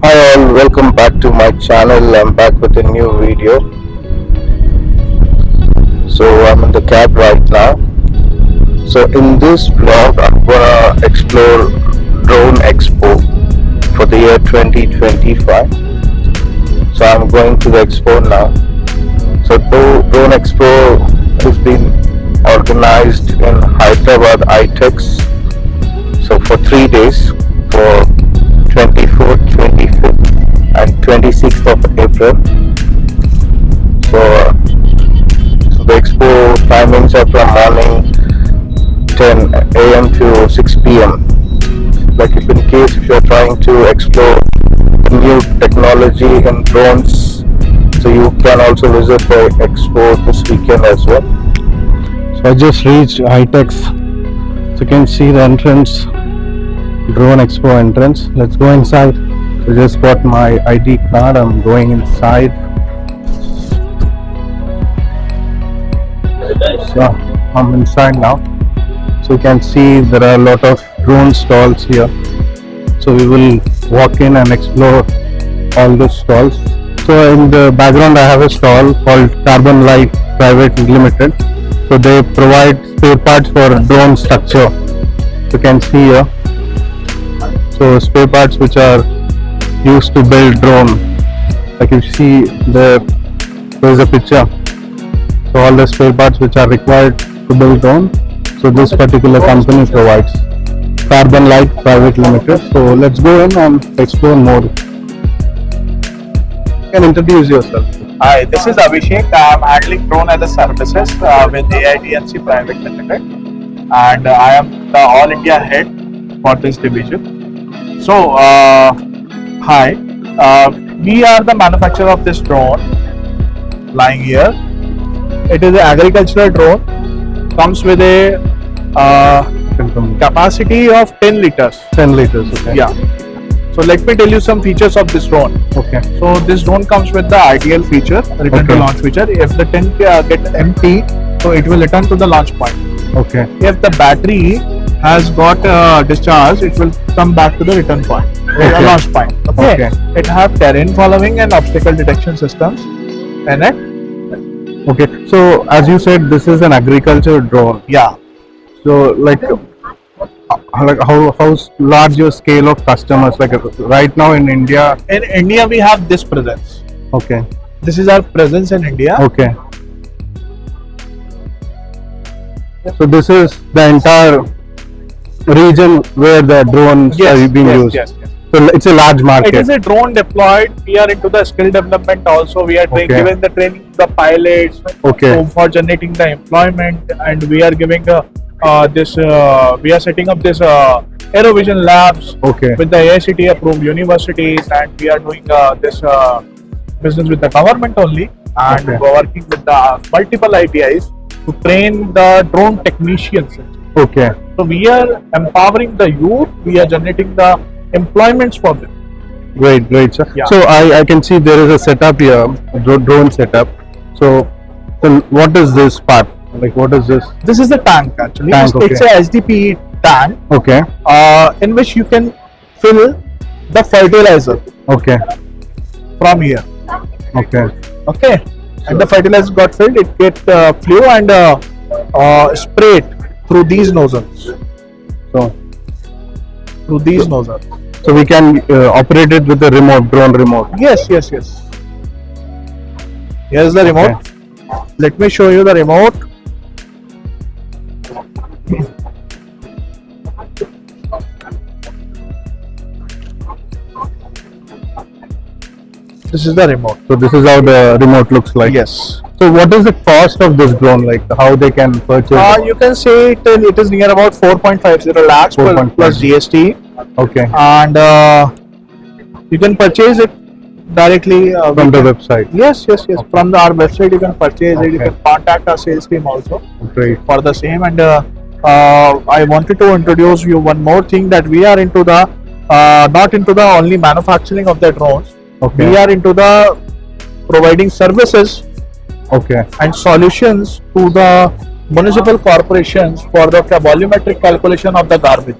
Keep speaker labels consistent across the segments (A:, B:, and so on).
A: Hi all, welcome back to my channel. I'm back with a new video. So I'm in the cab right now. So in this vlog, I'm gonna explore Drone Expo for the year 2025. So I'm going to the expo now. So Drone Expo has been organized in Hyderabad ITEX. So for 3 days, for 24th, 25th and 26th of April. So the expo timings are from morning 10 a.m. to 6 p.m. Like if in case if you're trying to explore new technology and drones, so you can also visit the expo this weekend as well. So I just reached ITEX. So you can see the entrance, Drone Expo entrance. Let's go inside. I just got my ID card. I'm going inside. So I'm inside now. So you can see there are a lot of drone stalls here. So we will walk in and explore all the stalls. So in the background I have a stall called Carbon Light Private Limited. So they provide spare parts for drone structure. You can see here. So spare parts which are used to build drone. Like you see there is a picture. So all the spare parts which are required to build drone. So this particular company provides. Carbon Light Private Limited. So let's go in and explore more. You can introduce yourself.
B: Hi, this is Abhishek. I'm handling drone as a services with AIDMC Private Limited, and I am the All India head for this division. So, hi, we are the manufacturer of this drone lying here. It is an agricultural drone, comes with a capacity of 10 liters.
A: 10 liters, okay.
B: Yeah. So let me tell you some features of this drone.
A: Okay.
B: So this drone comes with the ideal feature, return to launch feature. If the tank get empty, so it will return to the launch point.
A: Okay.
B: If the battery has got discharge, it will come back to the return point, the launch point. Okay. It have terrain following and obstacle detection systems in it.
A: Okay. So as you said, this is an agriculture drone.
B: Yeah.
A: So like how large your scale of customers? Like right now in India.
B: In India, we have this presence.
A: Okay.
B: This is our presence in India.
A: Okay. So this is the entire region where the drones are being used.
B: Yes.
A: So it's a large market.
B: It is a drone deployed. We are into the skill development also. We are giving the training to the pilots for generating the employment, and we are giving we are setting up this Aerovision labs with the AICTE approved universities, and we are doing this business with the government only, and we're working with the multiple ITIs to train the drone technicians.
A: Okay.
B: So we are empowering the youth. We are generating the employments for them.
A: Great, sir.
B: Yeah.
A: So I can see there is a setup here, drone setup. So what is this part? Like what is this?
B: This is the tank actually. It's a HDPE tank.
A: Okay.
B: In which you can fill the fertilizer.
A: Okay.
B: From here.
A: Okay.
B: Okay. And the fertilizer got filled. It get flew and sprayed through these nozzles.
A: So
B: through these nozzles.
A: So we can operate it with the remote, drone remote.
B: Yes. Here's the remote. Let me show you the remote. This is the remote.
A: So this is how the remote looks like.
B: Yes.
A: So what is the cost of this drone? Like how they can purchase it?
B: You can say it is near about 4.50 lakhs plus GST.
A: Okay.
B: And you can purchase it directly
A: from the website.
B: Yes. From our website you can purchase it. You can contact our sales team also.
A: Great.
B: For the same. And I wanted to introduce you one more thing, that we are into the not into the only manufacturing of the drones.
A: Okay.
B: We are into the providing services and solutions to the municipal corporations for the volumetric calculation of the garbage.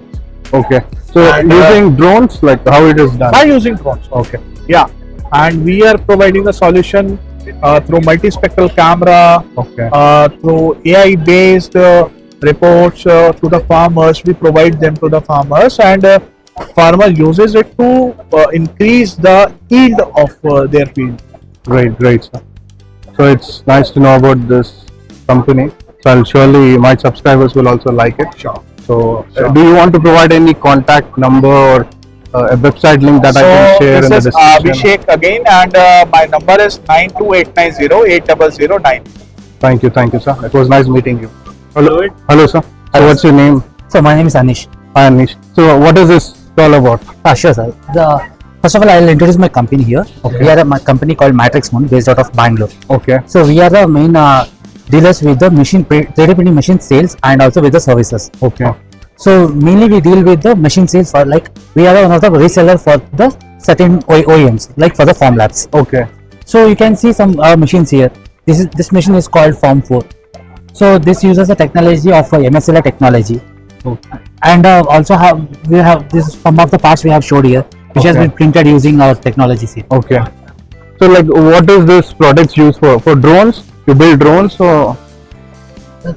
A: Okay. So
B: And,
A: using drones, like how it is done?
B: By using drones.
A: Okay.
B: Yeah, and we are providing a solution through multispectral camera,
A: Okay.
B: through AI-based reports to the farmers. We provide them to the farmers, and farmer uses it to increase the yield of their field.
A: Great, sir. So it's nice to know about this company. So I'll surely my subscribers will also like it.
B: Sure.
A: So
B: Sure.
A: do you want to provide any contact number or a website link that I can share in the
B: This is
A: description?
B: Abhishek again, and my number is 928908009.
A: Thank you, sir. It was nice meeting you. Hello, sir. So what's your name?
C: So my name is Anish.
A: Hi, Anish. So what is this all about?
C: Sure, sir. First of all, I'll introduce my company here.
A: Okay.
C: We are a company called Matrix Moon, based out of Bangalore.
A: Okay.
C: So we are the main dealers with the 3D printing machine sales and also with the services.
A: Okay.
C: So mainly we deal with the machine sales for, like, we are one of the reseller for the certain OEMs, like for the Form Labs.
A: Okay.
C: So you can see some machines here. This machine is called Form 4. So this uses the technology of MSLA technology.
A: Okay.
C: And also we have this, some of the parts we have showed here, which has
A: Okay.
C: been printed using our technologies here.
A: Okay. So like, what is this product used for? For drones? You build drones or?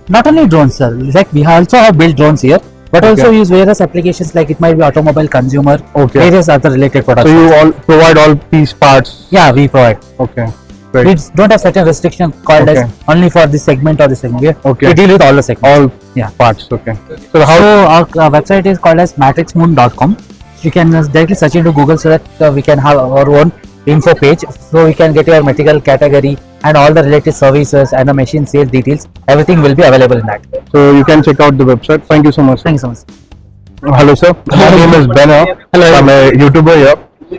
C: Not only drones, sir. Like, we also have built drones here, but also
A: Okay.
C: use various applications, like it might be automobile, consumer,
A: Okay.
C: various other related products.
A: So you all provide all these parts?
C: Yeah, we provide.
A: Okay.
C: We
A: Great.
C: don't have certain restriction called
A: Okay.
C: as only for this segment or this segment.
A: Okay.
C: We deal with all the segments.
A: All
C: Yeah.
A: parts. Okay. So
C: So
A: how?
C: our website is called as matrixmoon.com. You can directly search into Google so that we can have our own info page, so we can get your material category and all the related services and the machine sale details. Everything will be available in that.
A: So you can check out the website. Thank you so much.
C: Thank you so much.
A: Hello, sir. My name is Benno.
C: Hello.
A: I'm a YouTuber here.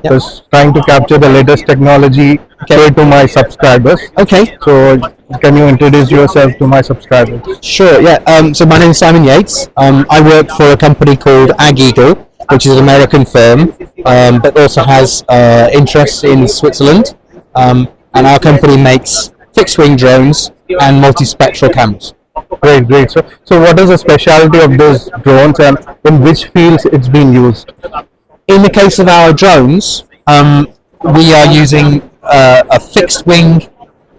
A: Just trying to capture the latest technology to my subscribers.
D: Okay,
A: So can you introduce yourself to my subscribers?
D: sure. Yeah. So my name is Simon Yates. I work for a company called Ag Eagle, which is an American firm, but also has interests in Switzerland. And our company makes fixed-wing drones and multispectral cameras.
A: Great, sir. So what is the specialty of those drones and in which fields it's being used?
D: In the case of our drones, we are using a fixed-wing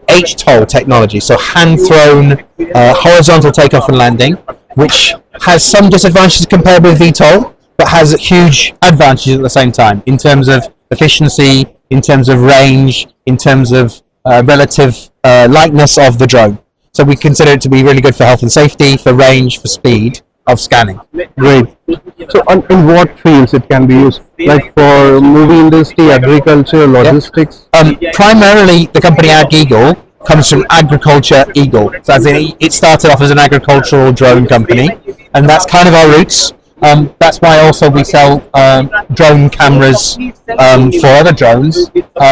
D: HTOL technology, so hand-thrown horizontal takeoff and landing, which has some disadvantages compared with VTOL, but has huge advantages at the same time in terms of efficiency, in terms of range, in terms of relative lightness of the drone. So we consider it to be really good for health and safety, for range, for speed of scanning.
A: Great. So in what fields it can be used? Like for movie industry, agriculture, logistics?
D: Primarily, the company Ag Eagle comes from agriculture eagle. So as in, it started off as an agricultural drone company, and that's kind of our roots. That's why also we sell drone cameras for other drones,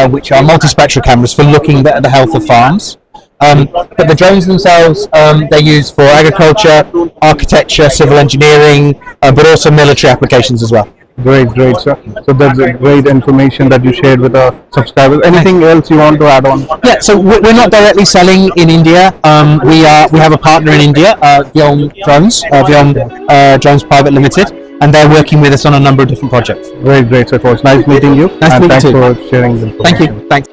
D: which are multispectral cameras for looking at the health of farms. But the drones themselves, they're used for agriculture, architecture, civil engineering, but also military applications as well.
A: Great, sir. So that's a great information that you shared with our subscribers. Anything else you want to add on?
D: Yeah, so we're not directly selling in India. We have a partner in India, Vyom Drones, Vyom Drones Private Limited, and they're working with us on a number of different projects.
A: Great, sir. It was nice meeting you.
D: Nice
A: and
D: to meet
A: thanks
D: you too.
A: for sharing the information.
D: Thank you. Thanks.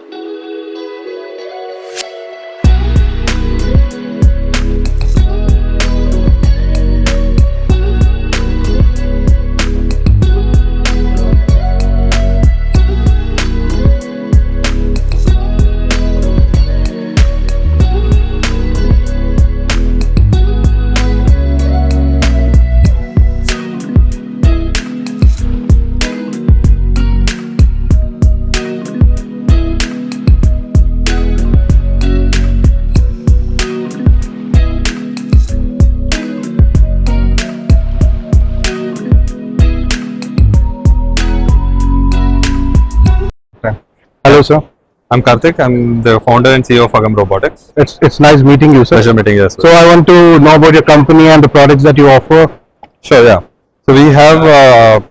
A: Hello, sir.
E: I'm Karthik. I'm the founder and CEO of Agam Robotics.
A: It's nice meeting you, sir.
E: Pleasure meeting you as well.
A: So I want to know about your company and the products that you offer.
E: Sure, yeah. So we have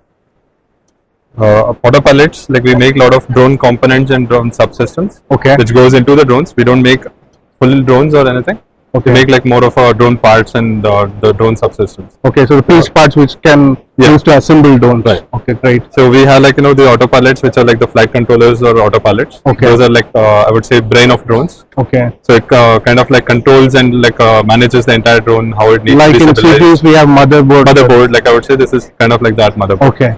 E: auto pilots. Like we make a lot of drone components and drone subsystems,
A: Okay.
E: which goes into the drones. We don't make full drones or anything. to
A: Okay.
E: make like more of a drone parts and the drone subsystems.
A: Okay, so the piece parts which can
E: Yeah.
A: use to assemble drones.
E: Right.
A: Okay, great.
E: So we have like the autopilots, which are like the flight controllers or autopilots.
A: Okay.
E: Those are like I would say brain of drones.
A: Okay.
E: So it kind of like controls and like manages the entire drone, how it needs
A: Like
E: to be
A: in
E: stabilized.
A: CPUs, we have
E: Motherboard, like I would say this is kind of like that motherboard.
A: Okay.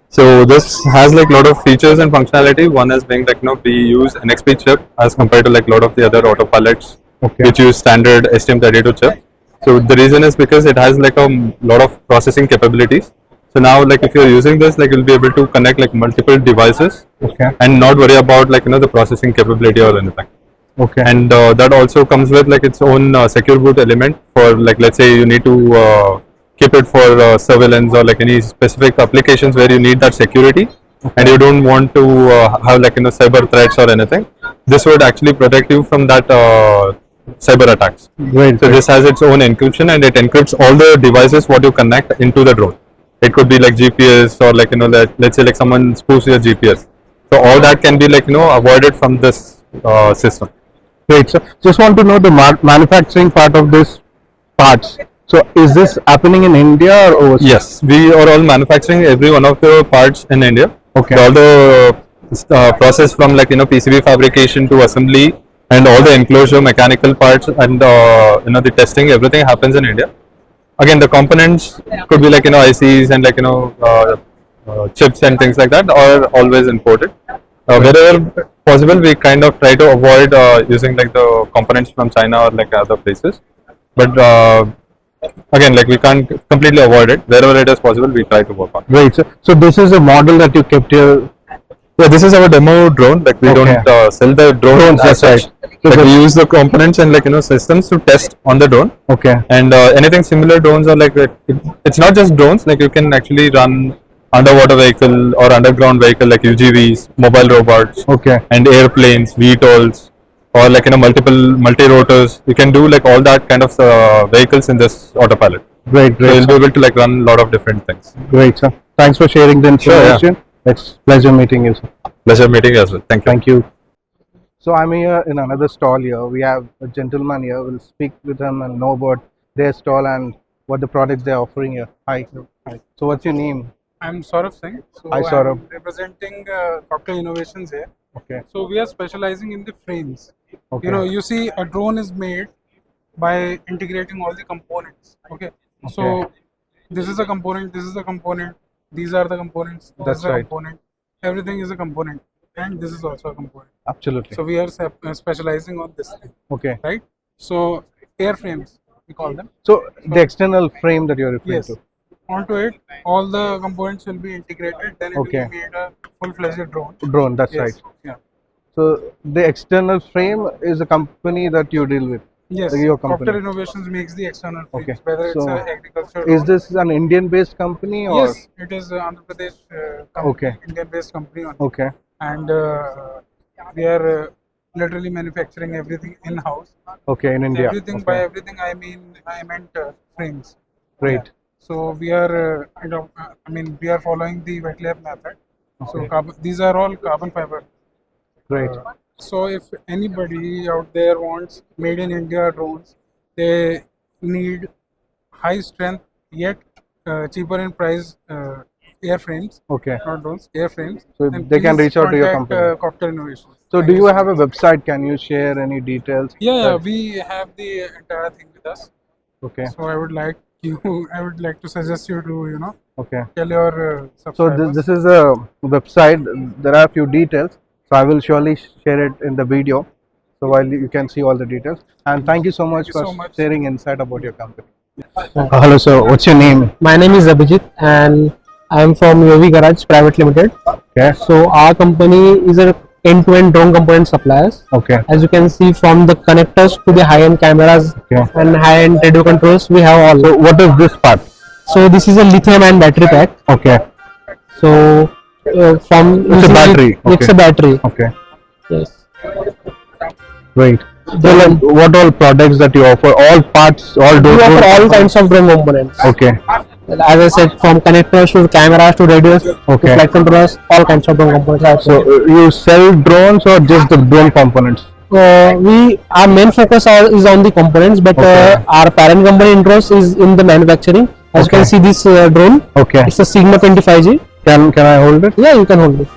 E: So this has like a lot of features and functionality. One is being like we use NXP chip as compared to like a lot of the other autopilots
A: Okay.
E: which use standard STM32 chip. So the reason is because it has like a lot of processing capabilities. So now like if you're using this, like you'll be able to connect like multiple devices
A: Okay.
E: and not worry about like the processing capability or anything.
A: Okay.
E: And that also comes with like its own secure boot element for like let's say you need to keep it for surveillance or like any specific applications where you need that security and you don't want to have like cyber threats or anything. This would actually protect you from that cyber attacks.
A: Great.
E: So this has its own encryption and it encrypts all the devices what you connect into the drone. It could be like GPS or like let's say like someone spoofs your GPS. So all that can be like avoided from this system.
A: Great. So just want to know the manufacturing part of this parts. So is this happening in India or overseas?
E: Yes, we are all manufacturing every one of the parts in India.
A: Okay.
E: All the process from like PCB fabrication to assembly and all the enclosure mechanical parts and the testing, everything happens in India. Again, the components could be like ICs and like chips and things like that are always imported. Wherever possible, we kind of try to avoid using like the components from China or like other places. But again, like we can't completely avoid it. Wherever it is possible, we try to work on.
A: Great. So this is a model that you kept here.
E: Yeah, this is our demo drone. Like we
A: Okay.
E: don't sell the drone
A: Drones,
E: as
A: that's
E: such.
A: right.
E: Like
A: So
E: we use the components and like systems to test on the drone.
A: Okay.
E: And anything similar drones are like it's not just drones. Like you can actually run underwater vehicle or underground vehicle like UGVs, mobile robots,
A: Okay.
E: and airplanes, VTOLs, or like multi-rotors. You can do like all that kind of vehicles in this autopilot.
A: Great.
E: So
A: Great.
E: you'll be able to like run a lot of different things.
A: Great, sir. Thanks for sharing the
E: Sure, yeah.
A: information. It's pleasure meeting you, sir.
E: Pleasure meeting you as well. Thank you.
A: Thank you. So I'm here in another stall here. We have a gentleman here. We'll speak with him and know about their stall and what the products they're offering here. Hi. Hi. So what's your name?
F: I'm Saurabh Singh. So
A: Hi, Saurabh.
F: I'm representing Cocktail Innovations here.
A: Okay.
F: So we are specializing in the frames.
A: Okay.
F: You know, you see a drone is made by integrating all the components. Okay. So this is a component, this is a component, these are the components, this
A: That's
F: is a
A: right.
F: component. Everything is a component and this is also a component.
A: Absolutely.
F: So we are specializing on this thing,
A: Okay.
F: right? So airframes, we call them.
A: So the external frame that you're referring
F: Yes.
A: to.
F: Onto it, all the components will be integrated, then it
A: Okay.
F: will be made a full-fledged drone.
A: Drone, that's
F: Yes.
A: right.
F: Yeah.
A: So the external frame is a company that you deal with.
F: Yes.
A: Your company.
F: Cocktail Innovations makes the external frames,
A: Okay.
F: whether it's
A: So,
F: a agriculture.
A: Is
F: drone.
A: this an Indian-based company or?
F: Yes, it is Andhra Pradesh company,
A: Okay.
F: Indian-based company, only.
A: Okay.
F: And we are literally manufacturing everything in-house.
A: Okay, in India.
F: Everything
A: Okay.
F: by everything I meant frames.
A: Great.
F: Yeah. So we are, we are following the wet lab method. So these are all carbon fiber.
A: Great.
F: So if anybody out there wants made in India drones, they need high strength yet cheaper in price airframes,
A: Okay.
F: not drones, airframes.
A: So
F: then
A: they can
F: please
A: reach out to your
F: contact,
A: company.
F: Cocktail Innovations.
A: So
F: Thank
A: do you
F: so
A: have a
F: much.
A: website? Can you share any details?
F: Yeah, we have the entire thing with us.
A: Okay.
F: So I would like to suggest you to
A: Okay.
F: tell your
A: So
F: subscribers.
A: this is a website. There are a few details. So I will surely share it in the video. So while you can see all the details. And thank you so much
F: you
A: for
F: so much.
A: sharing insight about your company. Hello, sir. What's your name?
G: My name is Abhijit and I am from UAV Garage Private Limited.
A: Okay.
G: So our company is a end-to-end drone component suppliers.
A: Okay.
G: As you can see, from the connectors to the high-end cameras
A: Okay.
G: and high-end radio controls, we have all.
A: So what is this part?
G: So this is a lithium-ion battery pack.
A: Okay.
G: So from
A: It's a
G: using
A: battery.
G: It's
A: Okay.
G: a battery.
A: Okay.
G: Yes.
A: Great. So like, what all products that you offer? All parts, all
G: We
A: drone.
G: offer all kinds of drone components.
A: Okay.
G: As I said, from connectors to cameras to radios to
A: Okay.
G: flight controllers, all kinds of drone components. are
A: So you sell drones or just the drone components?
G: Our main focus is on the components, but our parent company interest is in the manufacturing. As you can see, this drone.
D: Okay.
G: It's a Sigma 25G.
D: Can I hold it?
G: Yeah, you can hold it.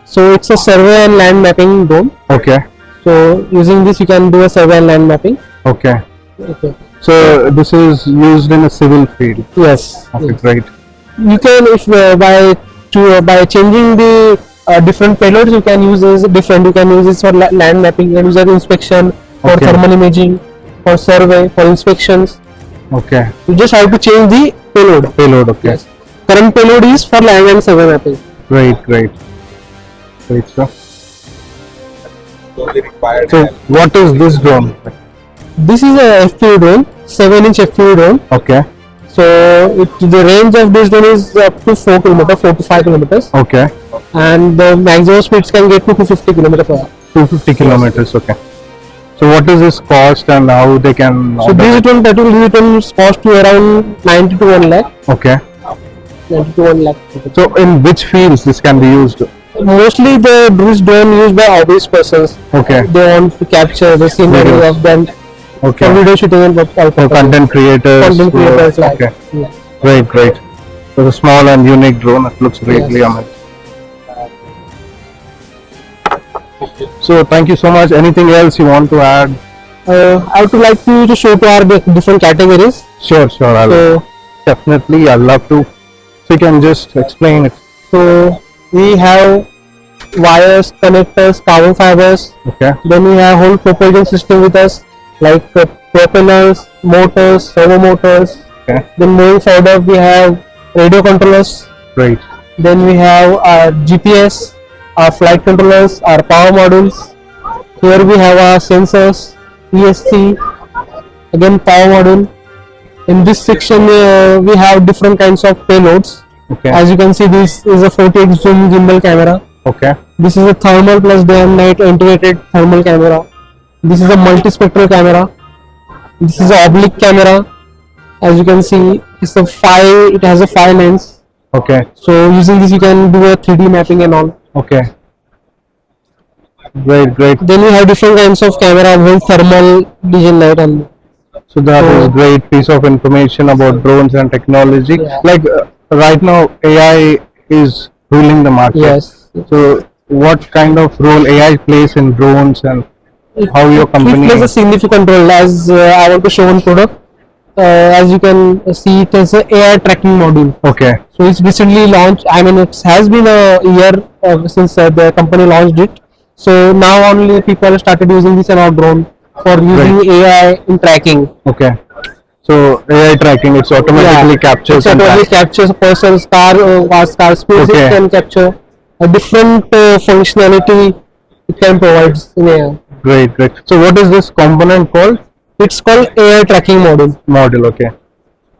G: So it's a survey and land mapping drone.
D: Okay.
G: So using this, you can do a survey and land mapping.
D: Okay.
G: Okay.
D: So this is used in a civil field.
G: Yes.
D: Okay,
G: yes.
D: great.
G: You can, if by changing the different payloads, you can use this different. You can use this for land mapping. You can use it for inspection, for
D: Okay.
G: thermal imaging, for survey, for inspections.
D: Okay.
G: You just have to change the payload.
D: Payload. Okay.
G: Yes. Current payload is for land and survey mapping.
D: Great. Great. Great stuff. So what is this drone?
G: This is a FPV drone, 7-inch FPV drone.
D: Okay.
G: So the range of this drone is up to 4 to 5 kilometers,
D: Okay.
G: and the maximum speeds can get to 250 kilometers per hour.
D: 250 kilometers. Okay. So what is this cost and how they can?
G: So these drones cost to around 90 to 1 lakh.
D: Okay.
G: 90 to 1 lakh.
D: So in which fields this can be used?
G: Mostly this drone used by hobbyist persons.
D: Okay.
G: They want to capture the scenery
D: Videos.
G: of them for
D: Okay.
G: video shooting and all
D: For
G: purposes.
D: content creators.
G: Content creators like.
D: Okay.
G: Yeah.
D: Great. Great. So the small and unique drone. It looks greatly
G: Yes.
D: amazing. So thank you so much. Anything else you want to add?
G: I would like to show to our different categories.
D: Sure. I'll
G: So
D: definitely. I'd love to. So you can just explain it.
G: So we have wires, connectors, carbon fibers.
D: Okay.
G: Then we have whole propulsion system with us, like propellers, motors, servo motors.
D: Okay.
G: Then moving further, we have radio controllers.
D: Great.
G: Then we have our GPS, our flight controllers, our power modules. Here we have our sensors, ESC, again power module. In this section, we have different kinds of payloads.
D: Okay.
G: As you can see, this is a 48 zoom gimbal camera.
D: Okay.
G: This is a thermal plus day and night integrated thermal camera. This is a multispectral camera. This is a oblique camera. As you can see, it has a 5 lens.
D: Okay.
G: So using this, you can do a 3D mapping and all.
D: Okay. Great.
G: Then we have different kinds of camera with thermal, vision light, and
D: So that is great piece of information about drones and technology.
G: Yeah.
D: Like right now, AI is ruling the market.
G: yes.
D: So what kind of role AI plays in drones and how your company?
G: It plays a significant role. As I want to show one product. As you can see, it is an AI tracking module.
D: Okay.
G: So it's recently launched. I mean, it has been a year since the company launched it. So now only people started using this in our drone for using AI in tracking.
D: Okay. So AI tracking, it's automatically captures
G: It
D: and
G: automatically
D: tracks.
G: captures a person's car speed.
D: Okay.
G: It can capture a different functionality. It can provide in AI.
D: Great. So what is this component called?
G: It's called AI tracking module.
D: Module. Okay.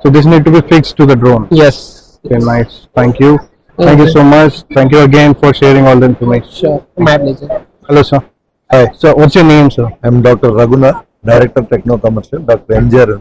D: So this need to be fixed to the drone.
G: Yes.
D: Okay. Nice. Thank you. Thank you so much. Thank you again for sharing all the information.
G: Sure. My pleasure.
D: Hello, sir. Hi. So what's your name, sir?
H: I'm Dr. Raghunath, Director Techno Commercial, Dr. MGR.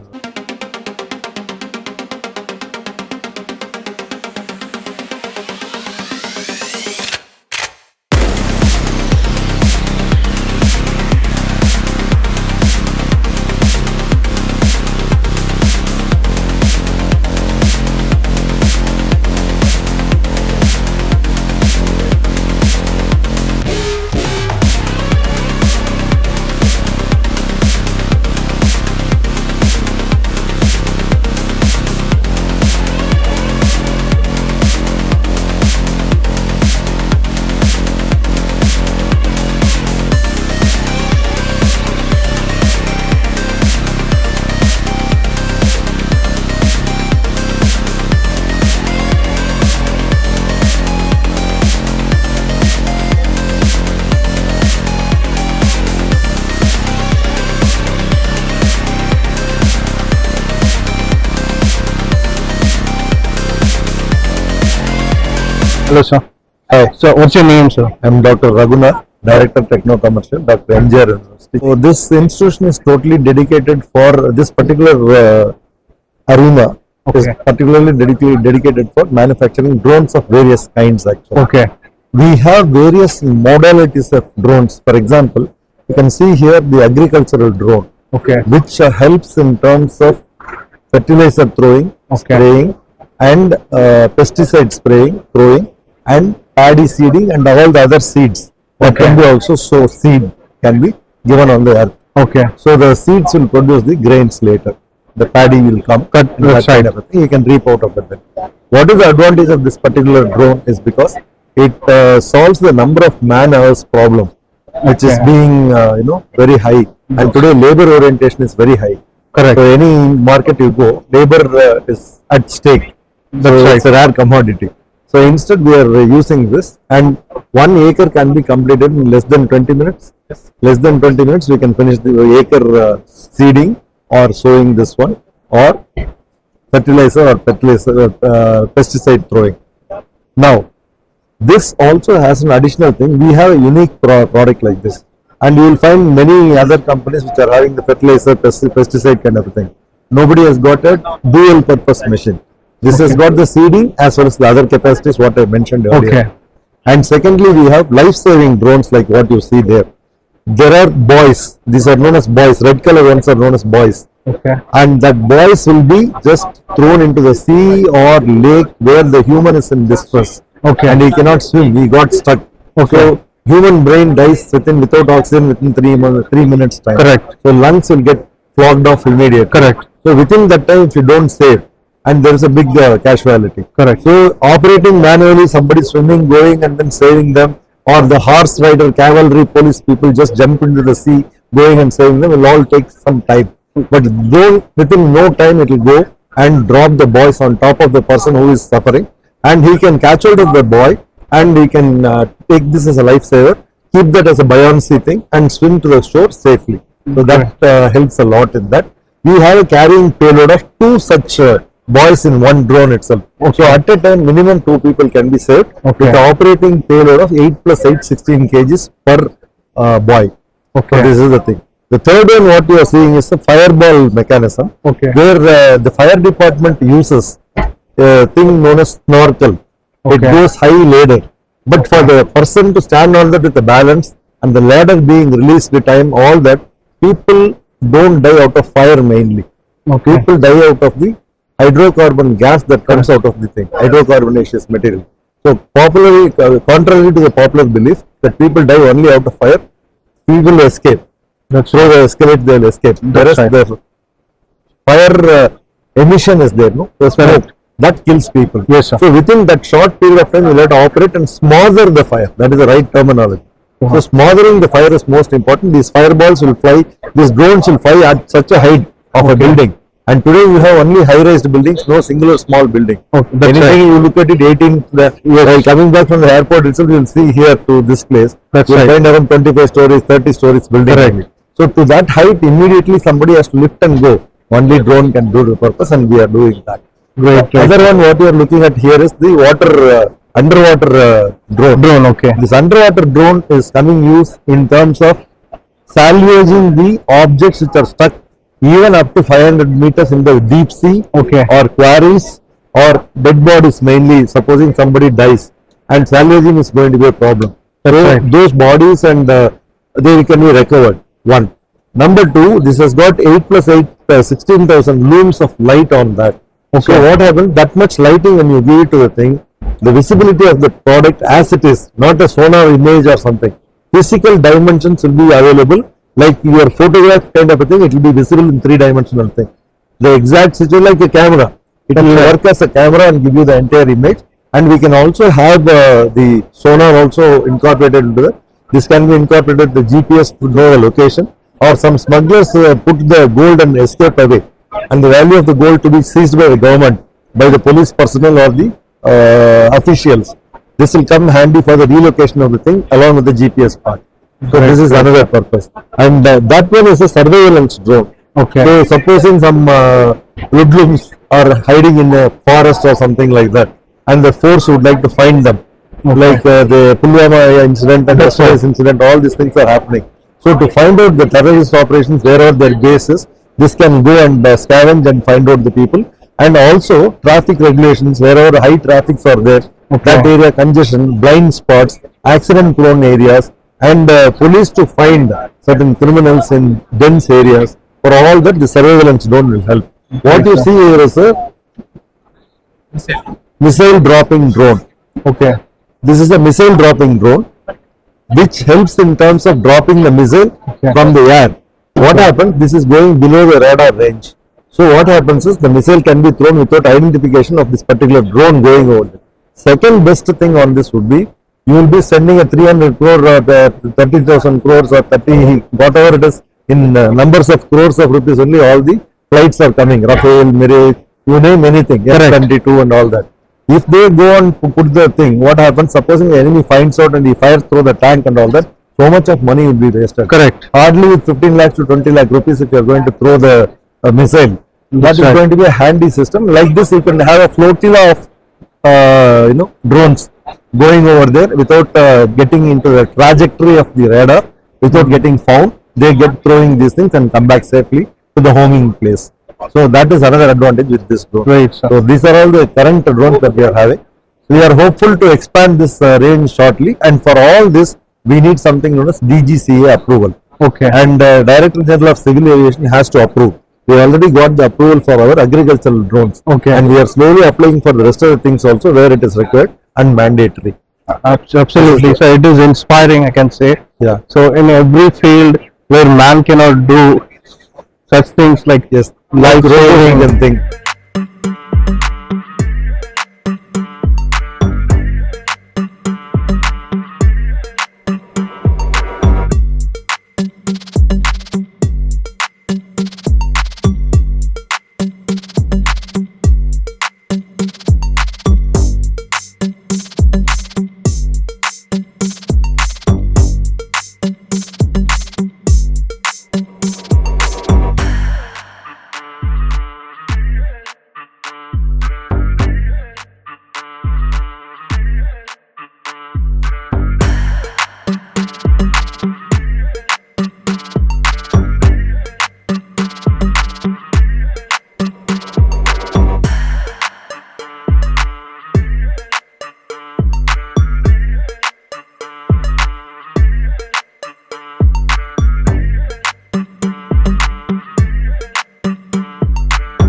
D: Hello, sir. Hi. So what's your name, sir?
H: I'm Dr. Raghunath, Director Techno Commercial, Dr. MGR University. So this institution is totally dedicated for this particular arena. It is
D: Okay.
H: particularly dedicated for manufacturing drones of various kinds actually.
D: Okay.
H: We have various modalities of drones. For example, you can see here the agricultural drone,
D: Okay.
H: which helps in terms of fertilizer throwing, spraying, and pesticide spraying, throwing, and paddy seeding, and all the other seeds that can be also seed can be given on the earth.
D: Okay.
H: So the seeds will produce the grains later. The paddy will come, cut that kind of a thing. You can reap out of it. Then. What is the advantage of this particular drone is because it solves the number of man hours problem, which is being very high. And today labor orientation is very high.
D: Correct.
H: So any market you go, labor is at stake. So it's a rare commodity. So instead we are using this, and 1 acre can be completed in less than 20 minutes. Less than 20 minutes we can finish the acre seeding or sowing this one, or fertilizer or pesticide throwing. Now, this also has an additional thing. We have a unique product like this, and you will find many other companies which are having the fertilizer, pesticide kind of a thing. Nobody has got a dual purpose machine. This has got the seeding as well as the other capacities what I mentioned earlier.
D: Okay.
H: And secondly, we have life-saving drones like what you see there. There are buoys. These are known as buoys. Red color ones are known as buoys.
D: Okay.
H: And that buoys will be just thrown into the sea or lake where the human is in distress.
D: Okay.
H: And he cannot swim. He got stuck.
D: Okay.
H: So human brain dies without oxygen within 3 minutes time.
D: Correct.
H: So lungs will get clogged off immediately.
D: Correct.
H: So within that time, if you don't save, and there is a big casualty.
D: Correct.
H: So operating manually, somebody swimming, going and then saving them, or the horse rider, cavalry, police people just jump into the sea, going and saving them, will all take some time. But within no time it will go and drop the buoys on top of the person who is suffering, and he can catch hold of the buoy, and he can take this as a lifesaver, keep that as a buoyancy thing, and swim to the shore safely. So that helps a lot in that. We have a carrying payload of 2 such buoys in one drone itself. So at a time, minimum 2 people can be saved with the operating payload of 8 plus 8, 16 kgs per buoy.
D: Okay.
H: So this is the thing. The third one, what you are seeing is a fireball mechanism, where the fire department uses a thing known as snorkel. It goes high ladder, but for the person to stand on that with a balance and the ladder being released the time, all that, people don't die out of fire mainly. People die out of the hydrocarbon gas that comes out of the thing, hydrocarbonaceous material. So popularly, contrary to the popular belief that people die only out of fire, people escape. Through the escalate, they will escape. Whereas the fire emission is there, no? The smoke, that kills people.
D: Yes, sir.
H: So within that short period of time, you let operate and smother the fire. That is the right terminology. So smothering the fire is most important. These fireballs will fly, these drones will fly at such a height of a building. And today we have only high-rise buildings, no single or small building. Anything you look at it, 18, while coming back from the airport itself, you will see here to this place, you will find around 25 stories, 30 stories building. So to that height, immediately somebody has to lift and go. Only drone can do the purpose, and we are doing that. The other one, what you are looking at here is the underwater drone. This underwater drone is coming use in terms of salvaging the objects which are stuck even up to 500 meters in the deep sea, or quarries, or dead bodies mainly. Supposing somebody dies, and salvaging is going to be a problem. So those bodies and they can be recovered. One. Number two, this has got 8 plus 8, 16,000 looms of light on that. So what happens? That much lighting when you give it to the thing, the visibility of the product as it is, not a sonar image or something. Physical dimensions will be available, like your photograph kind of a thing. It will be visible in 3-dimensional thing. The exact situation, like a camera, it will work as a camera and give you the entire image. And we can also have the sonar also incorporated into that. This can be incorporated the GPS to know the location, or some smugglers put the gold and escape away, and the value of the gold to be seized by the government, by the police personnel or the officials. This will come handy for the relocation of the thing along with the GPS part. So this is another purpose. And that one is a surveillance drone. So supposing some hoodlums are hiding in a forest or something like that, and the force would like to find them, like the Pulwama incident and the Express incident, all these things are happening. So to find out the terrorist operations wherever their base is, this can go and scavenge and find out the people. And also traffic regulations, wherever high traffics are there, that area congestion, blind spots, accident prone areas, and police to find certain criminals in dense areas. For all that, the surveillance drone will help. What you see here is a missile dropping drone.
I: Okay.
H: This is a missile dropping drone which helps in terms of dropping the missile from the air. What happens? This is going below the radar range. So what happens is the missile can be thrown without identification of this particular drone going over there. Second best thing on this would be, you will be sending a 300 crore or 30,000 crores or 30 whatever it is in numbers of crores of rupees only. All the flights are coming, Rafale, Mirage, you name anything, F-22 and all that. If they go and put the thing, what happens? Supposing the enemy finds out and he fires through the tank and all that, so much of money will be wasted.
I: Correct.
H: Hardly with 15 lakhs to 20 lakh rupees if you are going to throw the missile. That is going to be a handy system. Like this, you can have a flotilla of drones going over there without getting into the trajectory of the radar, without getting found. They get throwing these things and come back safely to the homing place. So that is another advantage with this drone.
I: Right, sir.
H: So these are all the current drones that we are having. We are hopeful to expand this range shortly, and for all this we need something known as DGCA approval.
I: Okay.
H: And Director General of Civil Aviation has to approve. We already got the approval for our agricultural drones.
I: Okay.
H: And we are slowly applying for the rest of the things also where it is required and mandatory.
I: Absolutely. So it is inspiring, I can say.
H: Yeah.
I: So in every field where man cannot do such things like
H: Like roboting and thing.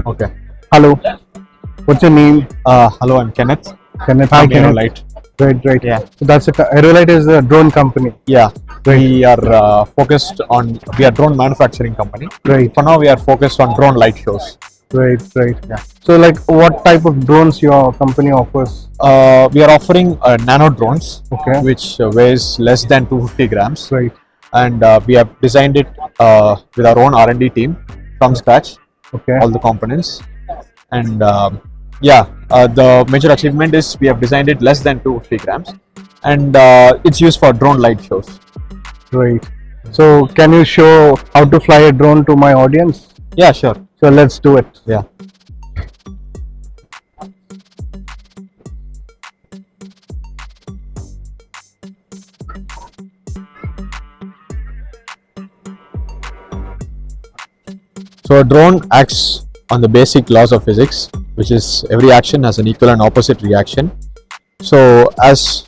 I: Okay. Hello. What's your name?
J: Hello, I'm Kenneth.
I: Kenneth.
J: From
I: Kenneth.
J: Aerolite.
I: Right.
J: Yeah.
I: So that's Aerolite is a drone company.
J: Yeah, we are focused on, we are drone manufacturing company.
I: Right.
J: For now, we are focused on drone light shows.
I: Right.
J: Yeah.
I: So like what type of drones your company offers?
J: We are offering nano drones,
I: Okay.
J: which weighs less than 250 grams.
I: Right.
J: And we have designed it with our own R&D team from scratch,
I: Okay.
J: all the components. And the major achievement is we have designed it less than 250 grams. And it's used for drone light shows.
I: Right. So can you show how to fly a drone to my audience?
J: Yeah, sure.
I: So let's do it.
J: Yeah. So a drone acts on the basic laws of physics, which is every action has an equal and opposite reaction. So as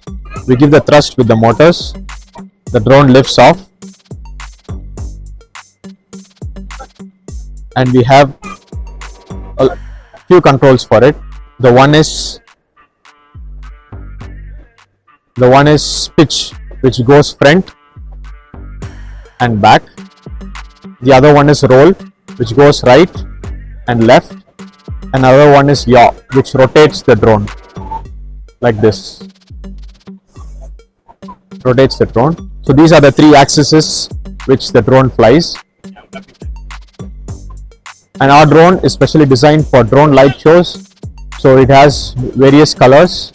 J: we give the thrust with the motors, the drone lifts off, and we have a few controls for it. The one is pitch, which goes front and back. The other one is roll, which goes right and left. Another one is yaw, which rotates the drone like this. Rotates the drone. So these are the three axes which the drone flies. And our drone is specially designed for drone light shows. So it has various colors.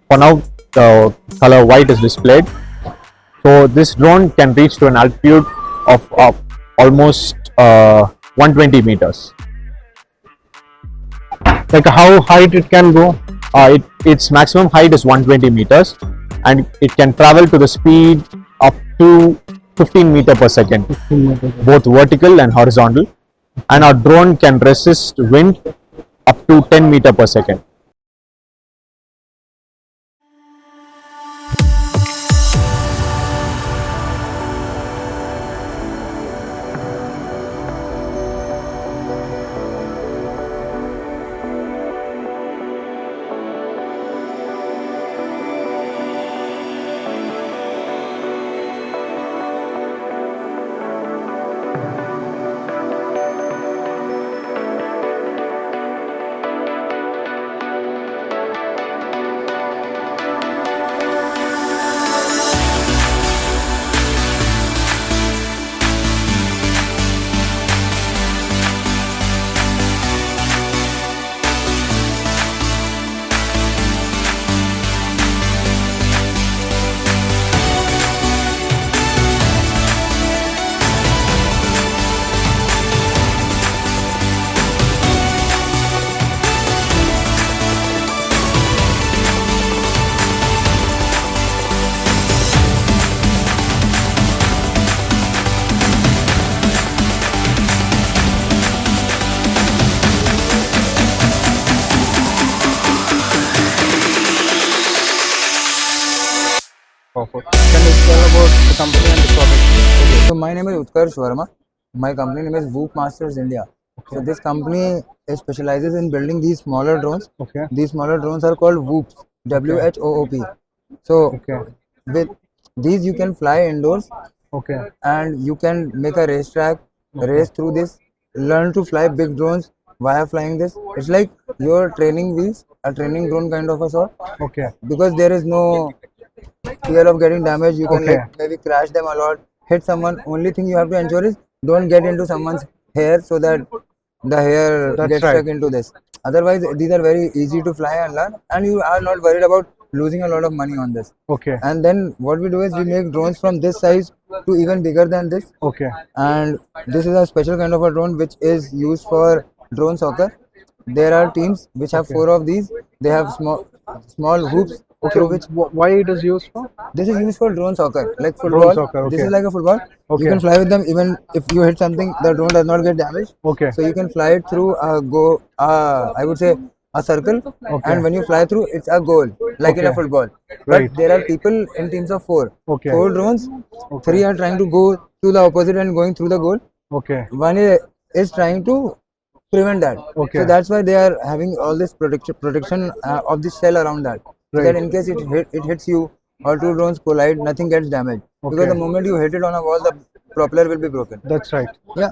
J: For now, the color white is displayed. So this drone can reach to an altitude of almost 120 meters.
I: Like how height it can go?
J: Its maximum height is 120 meters, and it can travel to the speed up to 15 meters per second, both vertical and horizontal. And our drone can resist wind up to 10 meters per second.
K: company and the product. So my name is Utkarsh Verma. My company name is Whoop Masters India. So this company specializes in building these smaller drones. These smaller drones are called Whoops, WHOOP. So with these you can fly indoors. And you can make a racetrack, race through this, learn to fly big drones via flying this. It's like your training wheels, a training drone kind of a sort. Because there is no fear of getting damaged. You can like maybe crash them a lot, hit someone. Only thing you have to ensure is don't get into someone's hair so that the hair gets stuck into this. Otherwise, these are very easy to fly and learn, and you are not worried about losing a lot of money on this. And then what we do is we make drones from this size to even bigger than this. And this is a special kind of a drone which is used for drone soccer. There are teams which have 4 of these. They have small hoops through which.
I: Why it is used for?
K: This is used for drone soccer, like football.
I: Drone soccer,
K: This is like a football. You can fly with them even if you hit something, the drone does not get damaged. So you can fly it through I would say a circle, and when you fly through, it's a goal, like in a football. But there are people in teams of 4. 4 drones, 3 are trying to go to the opposite and going through the goal. One is trying to prevent that. So that's why they are having all this protection of the shell around that. So that in case it hits you or 2 drones collide, nothing gets damaged. Because the moment you hit it on a wall, the propeller will be broken.
I: That's right.
K: Yeah.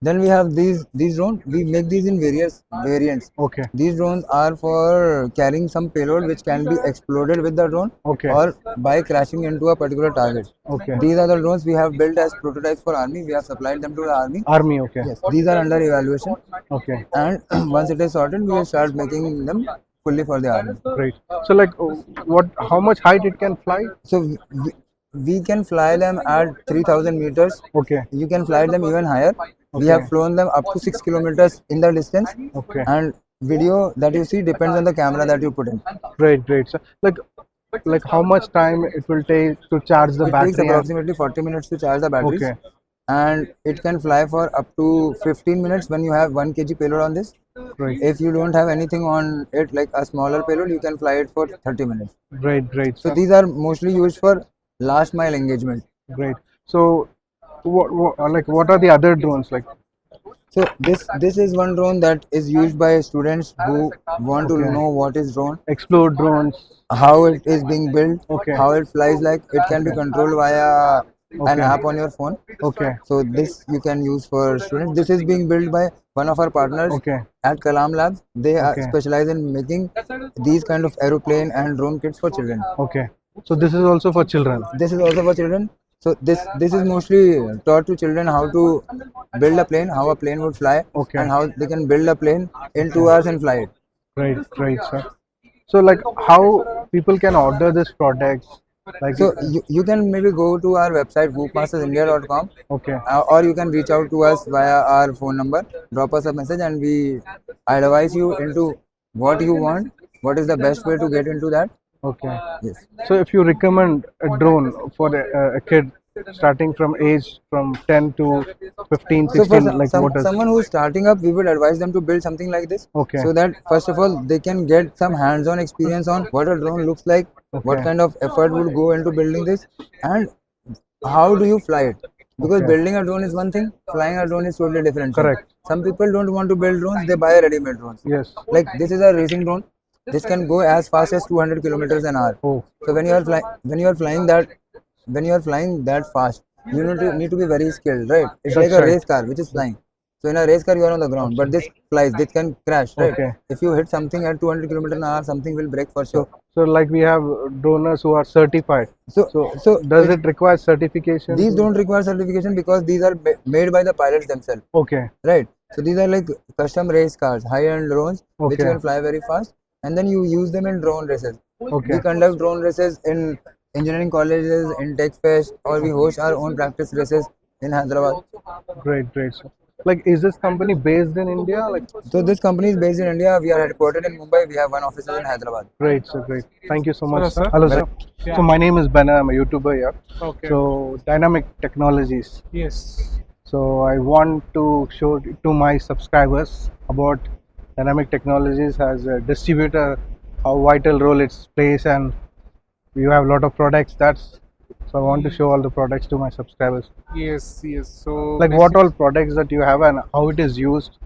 K: Then we have these drones. We make these in various variants. These drones are for carrying some payload which can be exploded with the drone or by crashing into a particular target. These are the drones we have built as prototypes for army. We have supplied them to the army. Yes. These are under evaluation. And once it is sorted, we will start making them fully for the army.
I: Great. So like how much height it can fly?
K: So we can fly them at 3000 meters. You can fly them even higher. We have flown them up to 6 kilometers in the distance. And video that you see depends on the camera that you put in.
I: Great. So like how much time it will take to charge the battery?
K: It takes approximately 40 minutes to charge the batteries. And it can fly for up to 15 minutes when you have 1 kg payload on this. If you don't have anything on it, like a smaller payload, you can fly it for 30 minutes.
I: Great.
K: So these are mostly used for last mile engagement.
I: Great. So what are the other drones like?
K: So this is one drone that is used by students who want to know what is drone,
I: explore drones,
K: how it is being built, how it flies. Like it can be controlled via an app on your phone. So this you can use for students. This is being built by one of our partners at Kalam Labs. They specialize in making these kind of aeroplane and drone kits for children.
I: So this is also for children.
K: This is also for children. So this is mostly taught to children how to build a plane, how a plane would fly, and how they can build a plane in 2 hours and fly it.
I: Great, sir. So like how people can order this product? Like
K: so you can maybe go to our website whoopmastersindia.com. Or you can reach out to us via our phone number, drop us a message, and we advise you into what you want, what is the best way to get into that. Yes.
I: So if you recommend a drone for a kid starting from age from 10 to 15, 16,
K: so for someone who is starting up, we would advise them to build something like this. So that first of all, they can get some hands-on experience on what a drone looks like, what kind of effort would go into building this, and how do you fly it. Because building a drone is one thing, flying a drone is totally different. Some people don't want to build drones, they buy ready-made drones. Like this is a racing drone. This can go as fast as 200 kilometers an hour. So when you are flying that fast, you need to be very skilled, right? It's like a race car which is flying. So in a race car you are on the ground, but this flies. This can crash, right? If you hit something at 200 kilometers an hour, something will break for sure.
I: So like we have droners who are certified. So does it require certification?
K: These don't require certification because these are made by the pilots themselves. Right. So these are like custom race cars, high-end drones which can fly very fast. And then you use them in drone races. We conduct drone races in engineering colleges, in Tech Fest, or we host our own practice races in Hyderabad.
I: Great. So, like, is this company based in India?
K: So this company is based in India. We are headquartered in Mumbai. We have one office in Hyderabad.
I: Great. Thank you so much, sir. Hello, sir. So my name is Bana. I'm a YouTuber here. So Dynamic Technologies.
F: Yes.
I: So I want to show to my subscribers about Dynamic Technologies as a distributor, how vital role it plays, and you have a lot of products. That's so I want to show all the products to my subscribers.
F: Yes, yes. So
I: Like what all products that you have and how it is used,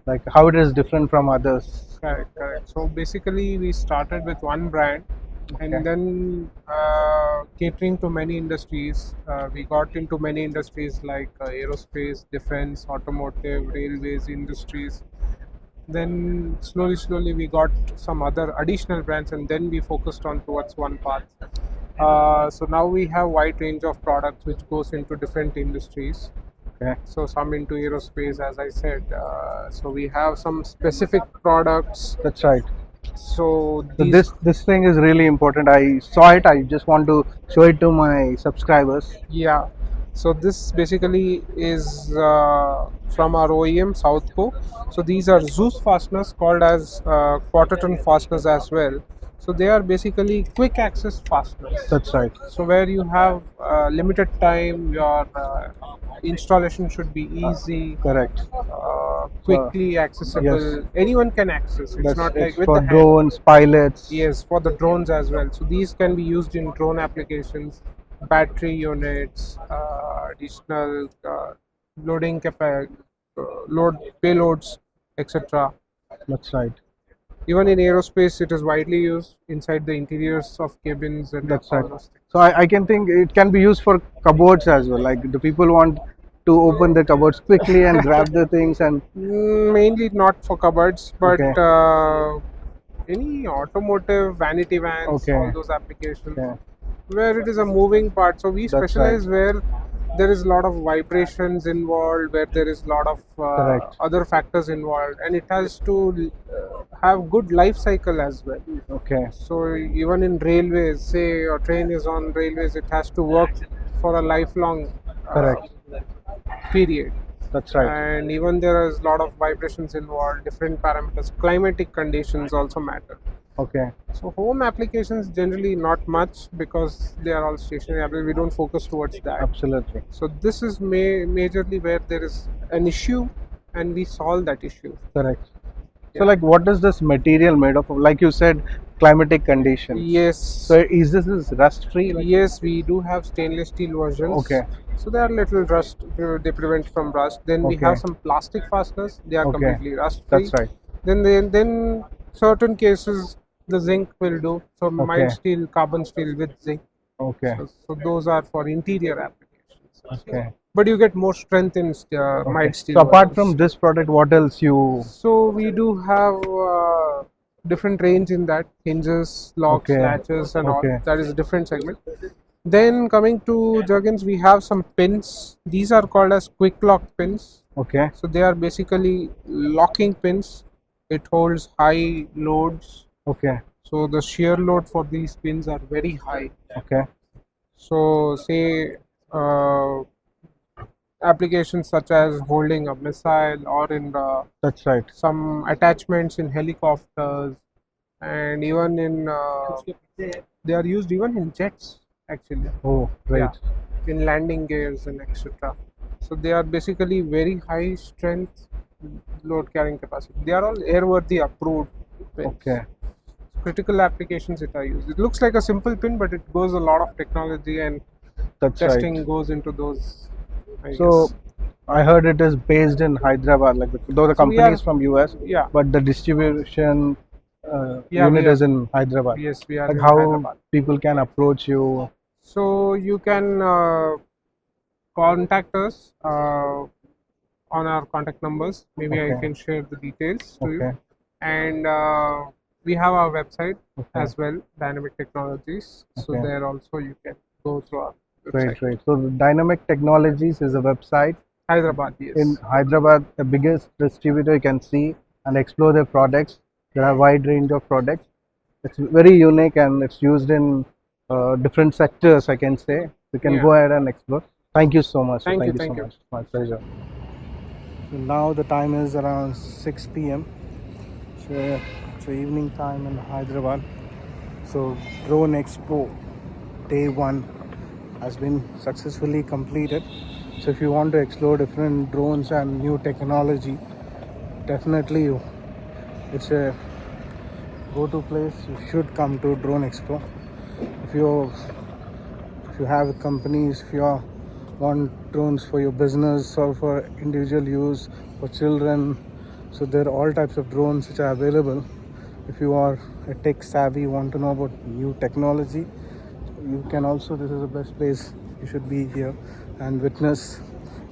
I: like how it is different from others.
F: correct, correct. So basically, we started with one brand, and then catering to many industries. We got into many industries like aerospace, defense, automotive, railways, industries. Then slowly we got some other additional brands, and then we focused on towards one path. So now we have wide range of products which goes into different industries.
I: Okay.
F: So some into aerospace, as I said. So we have some specific products.
I: That's right.
F: So
I: So
F: these,
I: this thing is really important. I saw it. I just want to show it to my subscribers.
F: yeah. So this basically is from our OEM Southco. So these are Zeus fasteners, called as quarter ton fasteners as well. So they are basically quick access fasteners.
I: That's right.
F: So where you have limited time, your installation should be easy,
I: Correct.
F: quickly accessible.
I: yes.
F: Anyone can access. It's
I: That's
F: not like
I: it's
F: with
I: for
F: the hand.
I: drones, pilots.
F: Yes, for the drones as well. So these can be used in drone applications, battery units, additional loading load payloads, etc.
I: That's right.
F: Even in aerospace, it is widely used inside the interiors of cabins and
I: That's
F: all
I: right.
F: those things.
I: So I can think it can be used for cupboards as well. Like the people want to open the cupboards quickly and grab the things and
F: Mainly not for cupboards, but
I: Okay.
F: any automotive, vanity vans,
I: Okay.
F: all those applications
I: Okay.
F: where it is a moving part. So we
I: That's
F: specialize where there is a lot of vibrations involved, where there is a lot of
I: Correct.
F: other factors involved, and it has to have good life cycle as well.
I: Okay.
F: So even in railways, say your train is on railways, it has to work for a lifelong
I: Correct.
F: period.
I: That's right.
F: And even there is a lot of vibrations involved, different parameters. Climatic conditions also matter.
I: Okay.
F: So home applications generally not much because they are all stationary. We don't focus towards that.
I: Absolutely.
F: So this is majorly where there is an issue, and we solve that issue.
I: Correct. So like what is this material made of? Like you said, climatic conditions.
F: Yes.
I: So is this rust free?
F: Yes, we do have stainless steel versions.
I: Okay.
F: So they are little rust. They prevent from rust. Then we
I: Okay.
F: have some plastic fasteners. They are
I: Okay.
F: completely rust free.
I: That's right.
F: Then certain cases the zinc will do. So
I: Okay.
F: mild steel, carbon steel with zinc.
I: Okay.
F: So those are for interior applications.
I: Okay.
F: But you get more strength in mild steel.
I: So apart
F: versions.
I: from this product, what else you?
F: So we do have different range in that, hinges, locks,
I: Okay.
F: latches, and
I: Okay.
F: all. That is a different segment. Then coming to Jergens, we have some pins. These are called as quick lock pins.
I: Okay.
F: So they are basically locking pins. It holds high loads.
I: Okay.
F: So the shear load for these pins are very high.
I: Okay.
F: So say applications such as holding a missile or in
I: That's right.
F: some attachments in helicopters, and even in they are used even in jets actually.
I: Oh, great.
F: Yeah, in landing gears and etc. So they are basically very high strength load carrying capacity. They are all airworthy approved pins.
I: Okay.
F: Critical applications it are used. It looks like a simple pin, but it goes a lot of technology and
I: That's
F: testing
I: right.
F: goes into those. I
I: So
F: guess.
I: I heard it is based in Hyderabad. Like though the
F: So we
I: company is
F: are-
I: from US,
F: yeah.
I: but the distribution
F: Yeah,
I: unit
F: we are-
I: is in Hyderabad.
F: Yes, we are
I: Like
F: in
I: how
F: Hyderabad.
I: people can approach you.
F: So you can contact us on our contact numbers. Maybe I
I: Okay.
F: can share the details to you.
I: Okay.
F: And we have our website
I: Okay.
F: as well, Dynamic Technologies. So
I: Okay.
F: there also you can go through our
I: Great,
F: website.
I: great. So the Dynamic Technologies is a website
F: Hyderabad, yes.
I: in Hyderabad, the biggest distributor you can see and explore their products. There are a wide range of products. It's very unique and it's used in different sectors, I can say. You can
F: Yeah.
I: go ahead and explore. Thank you so much.
F: Thank you,
I: so
F: thank you.
I: much. My pleasure. So now the time is around 6 p.m. So it's the evening time in Hyderabad. So Drone Expo Day 1 has been successfully completed. So if you want to explore different drones and new technology, definitely it's a go-to place. You should come to Drone Expo. If if you have companies, if you want drones for your business or for individual use, for children, so there are all types of drones which are available. If you are a tech savvy, want to know about new technology, you can also, this is the best place you should be here and witness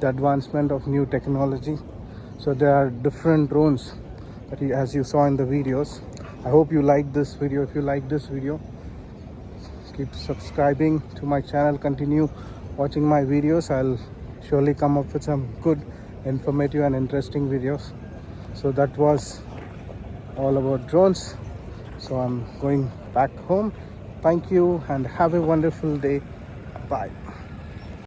I: the advancement of new technology. So there are different drones that as you saw in the videos. I hope you like this video. If you like this video, keep subscribing to my channel, continue watching my videos. I'll surely come up with some good, informative and interesting videos. So that was all about drones. So I'm going back home. Thank you and have a wonderful day. Bye.